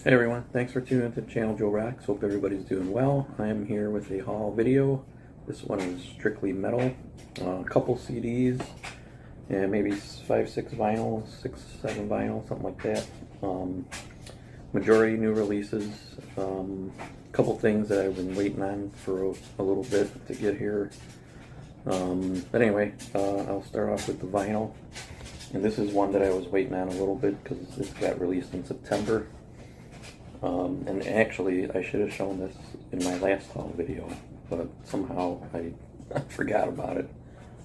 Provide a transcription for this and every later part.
Hey everyone, thanks for tuning into the channel Joe Rocks. Hope everybody's doing well. I am here with a haul video. This one is strictly metal. A couple CDs and maybe 5-6 vinyl, 6-7 vinyl, something like that. Majority new releases. Couple things that I've been waiting on for a little bit to get here. But anyway, I'll start off with the vinyl. And this is one that I was waiting on a little bit because this got released in September. And actually, I should have shown this in my last haul video, but somehow I forgot about it.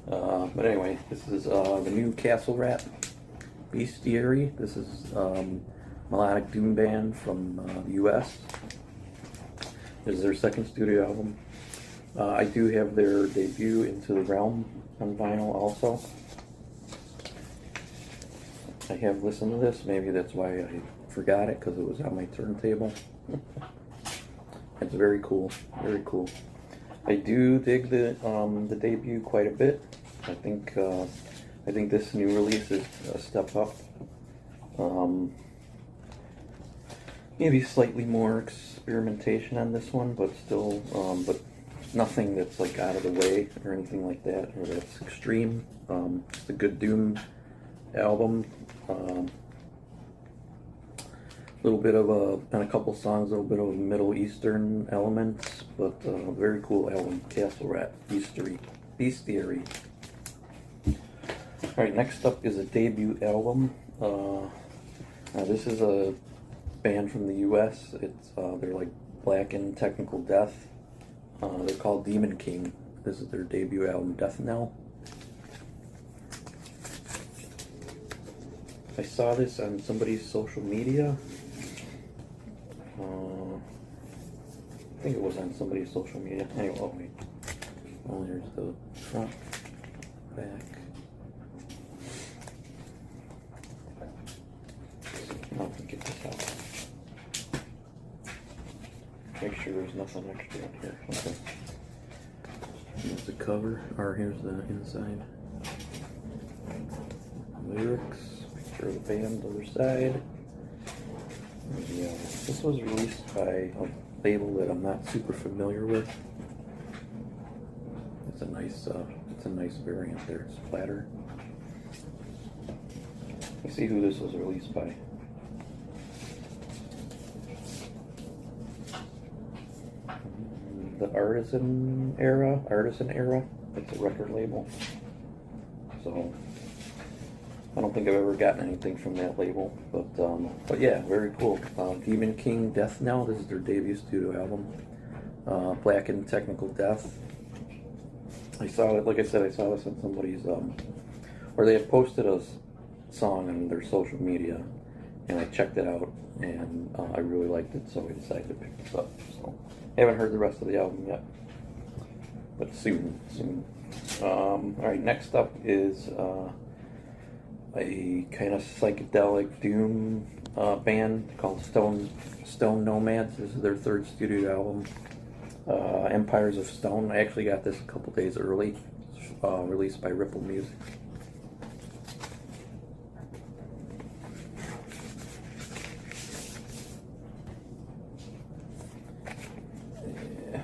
But anyway, this is the new Castle Rat Bestiary. This is melodic doom band from the US. This is their second studio album. I do have their debut, Into the Realm, on vinyl also. I have listened to this. Maybe that's why I forgot it, because it was on my turntable. It's very cool, very cool. I do dig the debut quite a bit. I think this new release is a step up. Maybe slightly more experimentation on this one, but still, but nothing that's like out of the way or anything like that, or that's extreme. It's a good doom album. Little bit of on a couple songs, a little bit of Middle Eastern elements, but very cool album, Castle Rat Bestiary. Alright, next up is a debut album. This is a band from the US. It's they're like Black and Technical Death. They're called Demon King. This is their debut album, Death Knell. I saw this on somebody's social media. I think it was on somebody's social media. Anyway, oh wait. Oh, there's the front, back. Now I can get this out. Make sure there's nothing extra in here. Okay. Here's the cover, or here's the inside. Lyrics, picture of the band, other side. Yeah, this was released by a label that I'm not super familiar with. It's a nice variant there. It's Splatter. Let's see who this was released by. The Artisan Era. It's a record label. So I don't think I've ever gotten anything from that label, but yeah, very cool. Demon King, Death Knell. This is their debut studio album. Black and Technical Death. I saw it, like I said, I saw this on somebody's, or they had posted a song on their social media, and I checked it out, and I really liked it, so I decided to pick this up. So I haven't heard the rest of the album yet, but soon. All right, next up is a kind of psychedelic doom band called Stone Nomads. This is their third studio album, Empires of Stone. I actually got this a couple days early. It's released by Ripple Music. Yeah.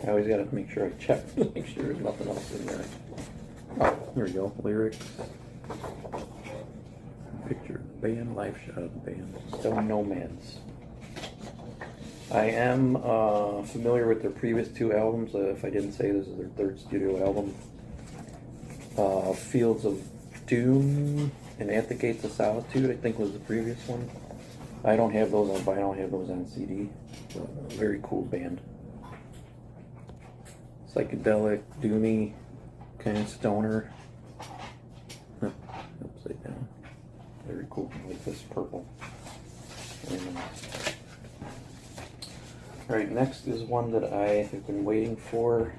I always gotta make sure I check, make sure there's nothing else in there. Oh, here we go. Lyrics. Picture of the band, live shot of the band. Stone Nomads. I am familiar with their previous two albums. If I didn't say, this is their third studio album. Fields of Doom and At the Gates of Solitude, I think, was the previous one. I don't have those on vinyl, I have those on CD. Very cool band. Psychedelic, doomy, kind of stoner. Upside down. Very cool. I like this purple. Alright, next is one that I have been waiting for.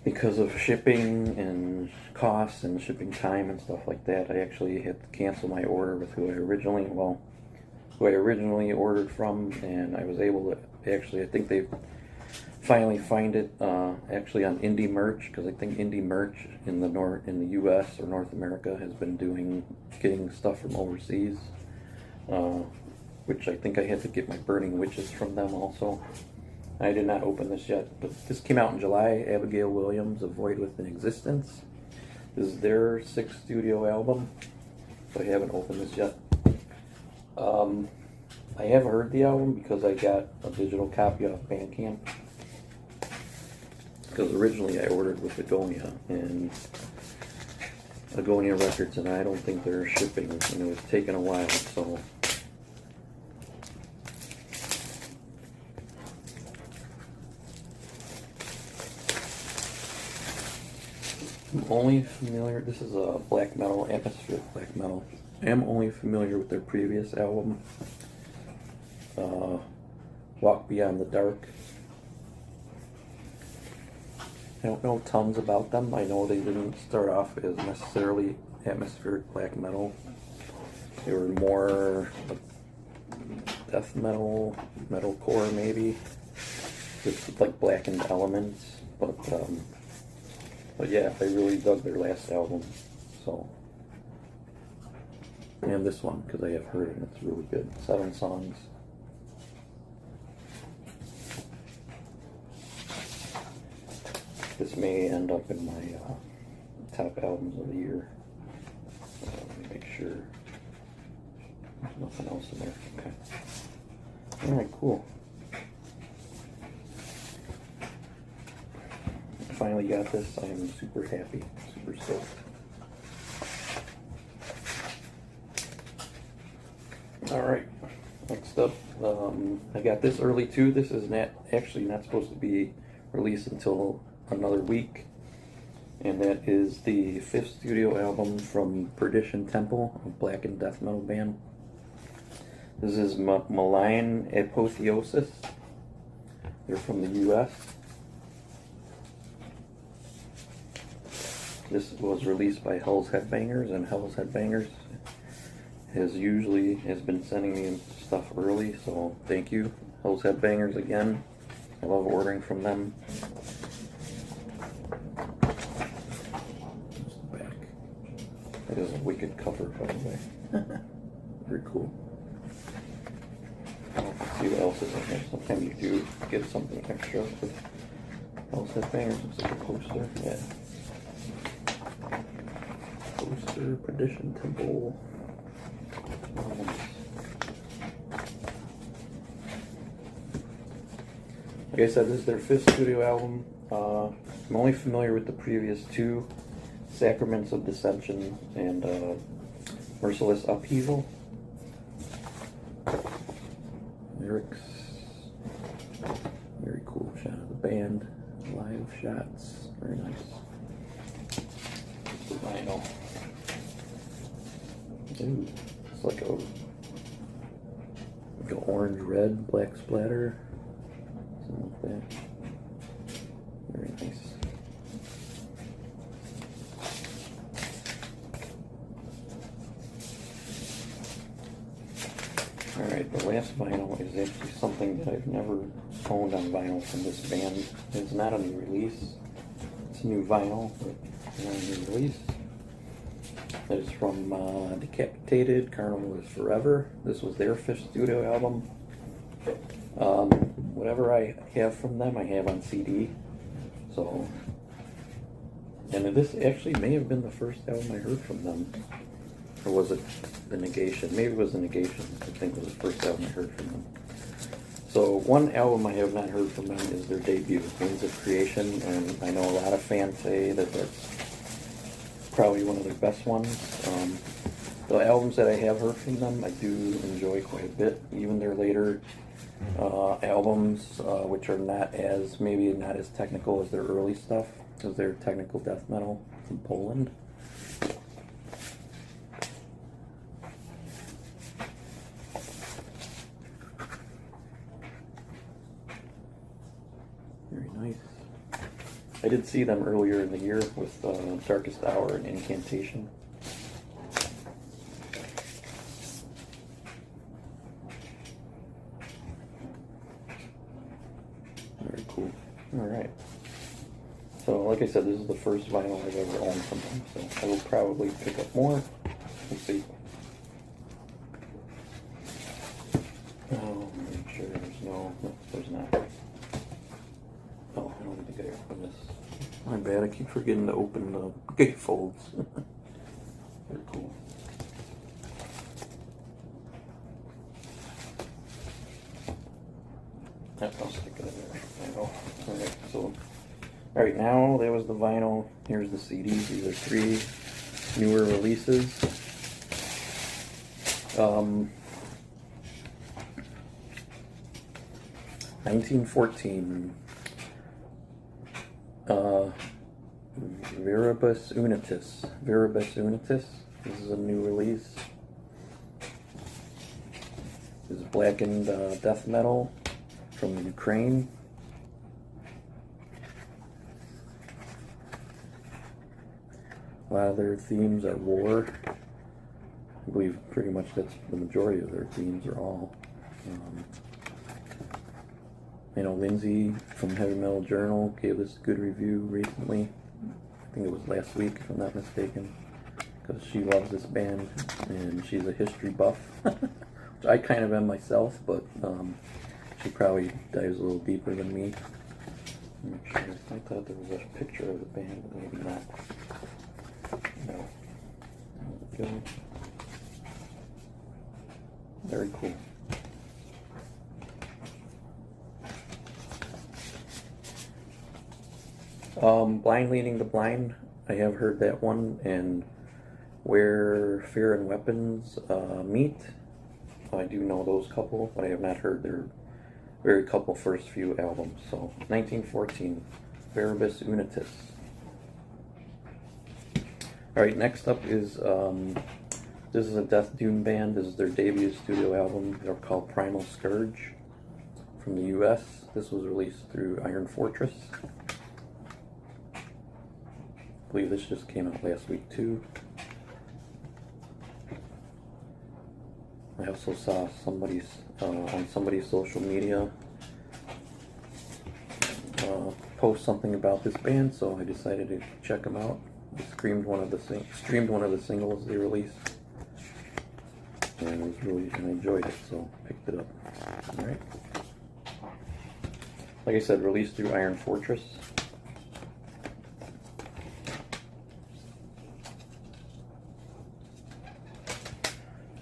Because of shipping and costs and shipping time and stuff like that, I actually had to cancel my order with who I originally ordered from, and I was able to actually, I think they've finally find it actually on Indie Merch, because I think Indie Merch in the U.S. or North America has been getting stuff from overseas, which I think I had to get my Burning Witches from them also. I did not open this yet, but this came out in July. Abigail Williams, A Void Within Existence. This is their 6th studio album, so I haven't opened this yet. I have heard the album because I got a digital copy off Bandcamp. Because originally I ordered with Agonia Records, and I don't think they're shipping, and it was taking a while, so. I'm only familiar, this is a black metal, atmospheric black metal. I am only familiar with their previous album, Walk Beyond the Dark. I don't know tons about them. I know they didn't start off as necessarily atmospheric black metal. They were more death metal, metalcore maybe, with like blackened elements. But yeah, I really dug their last album. So, and this one because I have heard it. It's really good. 7 songs. This may end up in my top albums of the year. Let me make sure there's nothing else in there. Okay. Alright, cool. I finally got this. I am super happy, super stoked. Alright, next up, I got this early too. This is actually not supposed to be released until another week, and that is the 5th studio album from Perdition Temple, a black and death metal band. This is Malign Apotheosis. They're from the US. This was released by Hell's Headbangers, and Hell's Headbangers has been sending me stuff early, so thank you, Hell's Headbangers, again. I love ordering from them. It is a wicked cover, by the way. Very cool. Let's see what else is in here. Sometimes you do get something extra with Hell's Headbangers. Looks like a poster. Yeah. Poster, Perdition Temple. Like I said, this is their 5th studio album. I'm only familiar with the previous 2. Sacraments of Dissension and Merciless Upheaval. Lyrics. Very cool shot of the band. Live shots. Very nice. Just the vinyl. Ooh, it's like an orange red black splatter. Something like that. Very nice. Alright, the last vinyl is actually something that I've never owned on vinyl from this band. It's not a new release. It's a new vinyl, but not a new release. That is from Decapitated, Carnival is Forever. This was their 5th studio album. Whatever I have from them, I have on CD. So, and this actually may have been the first album I heard from them. Or was it The Negation? Maybe it was The Negation, I think was the first album I heard from them. So one album I have not heard from them is their debut, Means of Creation, and I know a lot of fans say that that's probably one of their best ones. The albums that I have heard from them, I do enjoy quite a bit. Even their later albums, which are maybe not as technical as their early stuff, because they're technical death metal from Poland. Very nice. I did see them earlier in the year with Darkest Hour and Incantation. Very cool. Alright. So, like I said, this is the first vinyl I've ever owned from them, so I will probably pick up more. We'll see. Oh, make sure there's no, there's not. Oh, I don't think I opened this. My bad, I keep forgetting to open the gatefolds. Very cool. I'll stick it in there. I know. Alright, so, alright, now that was the vinyl. Here's the CDs. These are 3 newer releases. 1914. Viribus Unitus. Viribus Unitus. This is a new release. This is blackened death metal from Ukraine. A lot of their themes are war. I believe pretty much that's the majority of their themes are all. I know Lindsay from Heavy Metal Journal gave this a good review recently. I think it was last week, if I'm not mistaken, because she loves this band and she's a history buff, which I kind of am myself, but she probably dives a little deeper than me. Make sure. I thought there was a picture of the band, but maybe not. No. There we go. Very cool. Blind Leading the Blind, I have heard that one, and Where Fear and Weapons Meet. I do know those couple, but I have not heard their very couple first few albums. So, 1914, Viribus Unitus. Alright, next up is, this is a death doom band. This is their debut studio album. They're called Primal Scourge from the US. This was released through Iron Fortress. I believe this just came out last week too. I also saw somebody's on somebody's social media post something about this band, so I decided to check them out. I streamed one of the singles they released, and I enjoyed it, so picked it up. All right. Like I said, released through Iron Fortress.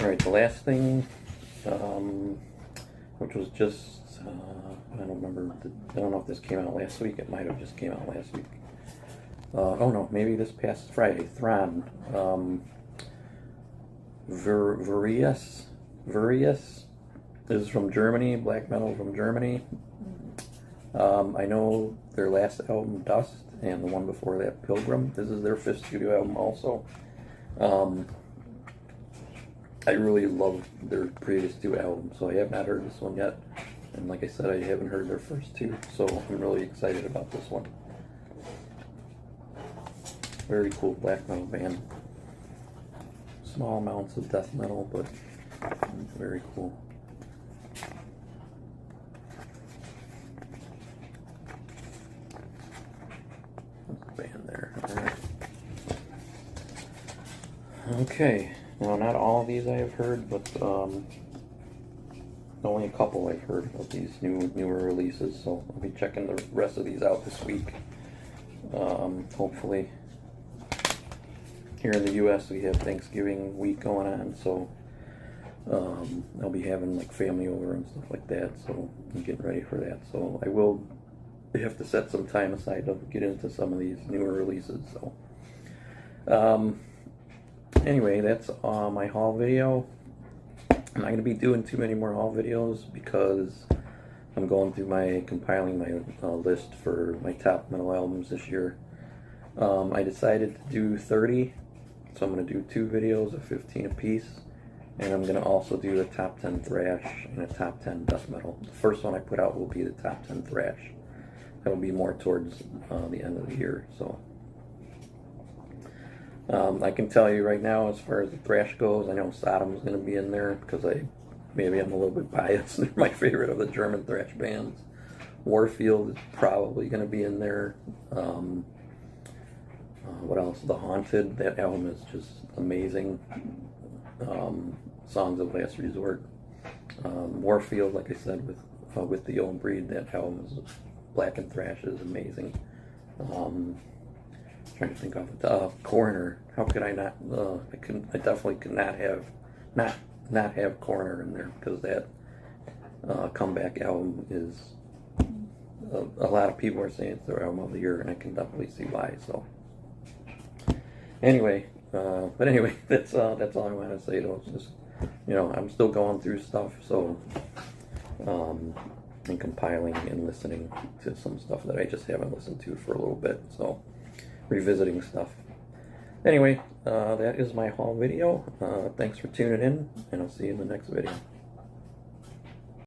Alright, the last thing, which was just, I don't remember, I don't know if this came out last week, it might have just came out last week. Oh no, maybe this past Friday, Thron, Varius, this is from Germany, black metal from Germany. I know their last album, Dust, and the one before that, Pilgrim. This is their 5th studio album also. I really love their previous 2 albums, so I have not heard this one yet. And like I said, I haven't heard their first 2, so I'm really excited about this one. Very cool black metal band. Small amounts of death metal, but very cool. Band there. All right. Okay. Now, not all of these I have heard, but only a couple I've heard of these newer releases, so I'll be checking the rest of these out this week. Hopefully, here in the U.S. we have Thanksgiving week going on, so I'll be having like family over and stuff like that, so I'm getting ready for that. So I will have to set some time aside to get into some of these newer releases. So. Anyway, that's my haul video. I'm not going to be doing too many more haul videos because I'm going through compiling my list for my top metal albums this year. I decided to do 30, so I'm going to do 2 videos of 15 apiece, and I'm going to also do a top 10 thrash and a top 10 death metal. The first one I put out will be the top 10 thrash. That will be more towards the end of the year, so... I can tell you right now, as far as the thrash goes, I know Sodom's going to be in there because maybe I'm a little bit biased. They're my favorite of the German thrash bands. Warfield is probably going to be in there. What else? The Haunted. That album is just amazing. Songs of Last Resort. Warfield, like I said, with the Old Breed. That album is Black and Thrash is amazing. Trying to think of it. Coroner. How could I not? I definitely could not have Coroner in there, because that comeback album is. A lot of people are saying it's their album of the year, and I can definitely see why. So, anyway, that's all I want to say. Though, it's just, I'm still going through stuff, so and compiling and listening to some stuff that I just haven't listened to for a little bit. So, revisiting stuff. Anyway, that is my haul video. Thanks for tuning in, and I'll see you in the next video.